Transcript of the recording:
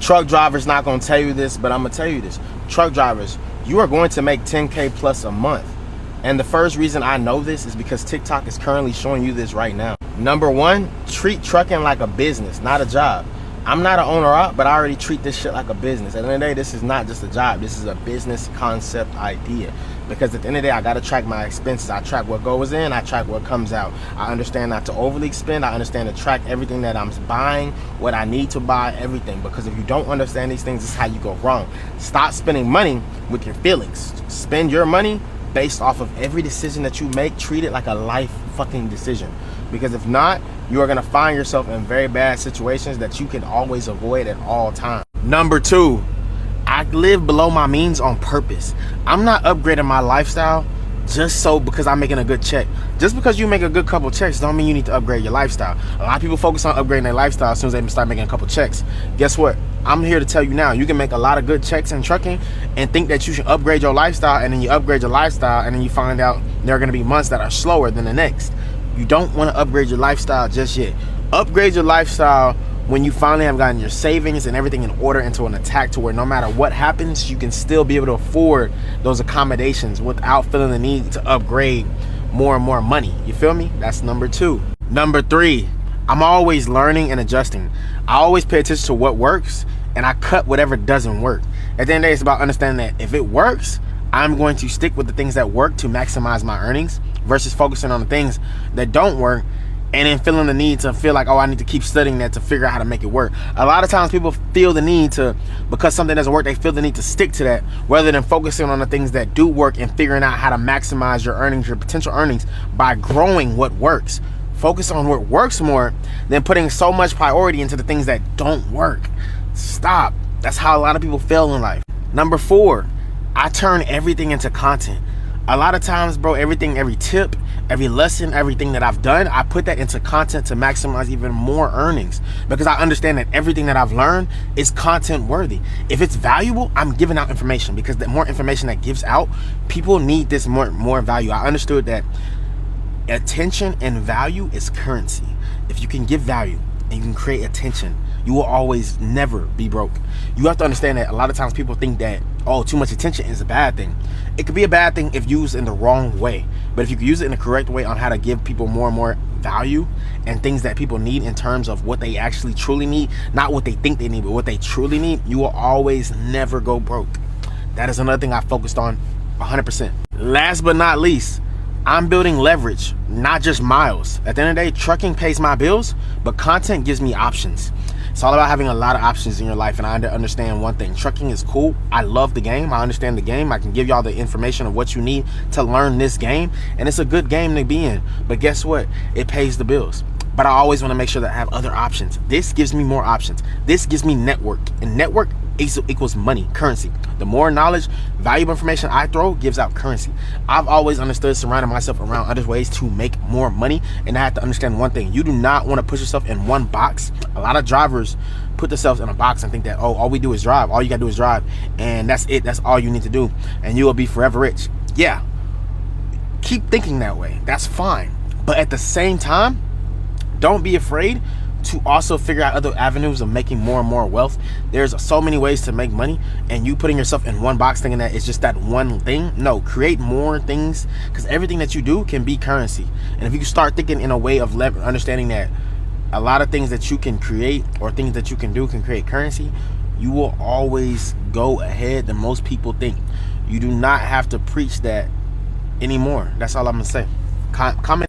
Truck drivers not going to tell you this, but I'm going to tell you this. Truck drivers, you are going to make 10K plus a month. And the first reason I know this is because TikTok is currently showing you this right now. Number one, treat trucking like a business, not a job. I'm not an owner op, but I already treat this shit like a business. At the end of the day, this is not just a job. This is a business concept idea. Because at the end of the day, I got to track my expenses. I track what goes in, I track what comes out. I understand not to overly spend. I understand to track everything that I'm buying, what I need to buy, everything. Because if you don't understand these things, this is how you go wrong. Stop spending money with your feelings. Spend your money based off of every decision that you make. Treat it like a life fucking decision. Because if not, you are going to find yourself in very bad situations that you can always avoid at all times. Number two, I live below my means on purpose. I'm not upgrading my lifestyle just because I'm making a good check. Just because you make a good couple checks don't mean you need to upgrade your lifestyle. A lot of people focus on upgrading their lifestyle as soon as they start making a couple checks. Guess what? I'm here to tell you now, you can make a lot of good checks in trucking and think that you should upgrade your lifestyle, and then you upgrade your lifestyle and then you find out there are going to be months that are slower than the next. You don't want to upgrade your lifestyle just yet. Upgrade your lifestyle when you finally have gotten your savings and everything in order into an attack to where no matter what happens, you can still be able to afford those accommodations without feeling the need to upgrade more and more money. You feel me? That's number two. Number three, I'm always learning and adjusting. I always pay attention to what works and I cut whatever doesn't work. At the end of the day, it's about understanding that if it works, I'm going to stick with the things that work to maximize my earnings versus focusing on the things that don't work and then feeling the need to feel like, oh, I need to keep studying that to figure out how to make it work. A lot of times people feel the need to, because something doesn't work, they feel the need to stick to that rather than focusing on the things that do work and figuring out how to maximize your earnings, your potential earnings by growing what works. Focus on what works more than putting so much priority into the things that don't work. Stop. That's how a lot of people fail in life. Number four, I turn everything into content. A lot of times, bro, every tip, every lesson, everything that I've done, I put that into content to maximize even more earnings, because I understand that everything that I've learned is content worthy. If it's valuable, I'm giving out information, because the more information that gives out, people need this more value. I understood that attention and value is currency. If you can give value and you can create attention, you will always never be broke. You have to understand that a lot of times people think that, oh, too much attention is a bad thing. It could be a bad thing if used in the wrong way. But if you can use it in the correct way on how to give people more and more value and things that people need in terms of what they actually truly need, not what they think they need, but what they truly need, you will always never go broke. That is another thing I focused on 100%. Last but not least, I'm building leverage, not just miles. At the end of the day, trucking pays my bills, but content gives me options. It's all about having a lot of options in your life, and I understand one thing. Trucking is cool. I love the game. I understand the game. I can give y'all the information of what you need to learn this game, and it's a good game to be in. But guess what? It pays the bills. But I always want to make sure that I have other options. This gives me more options. This gives me network, and network equals money, currency. The more knowledge, valuable information I throw gives out currency. I've always understood surrounding myself around other ways to make more money, and I have to understand one thing. You do not want to push yourself in one box. A lot of drivers put themselves in a box and think that, oh, all we do is drive. All you gotta do is drive, and that's it. That's all you need to do, and you will be forever rich. Yeah, keep thinking that way. That's fine. But at the same time, don't be afraid to also figure out other avenues of making more and more wealth. There's so many ways to make money, and you putting yourself in one box thinking that it's just that one thing. No, create more things, because everything that you do can be currency. And if you start thinking in a way of understanding that a lot of things that you can create or things that you can do can create currency, you will always go ahead than most people think. You do not have to preach that anymore. That's all I'm gonna say. Comment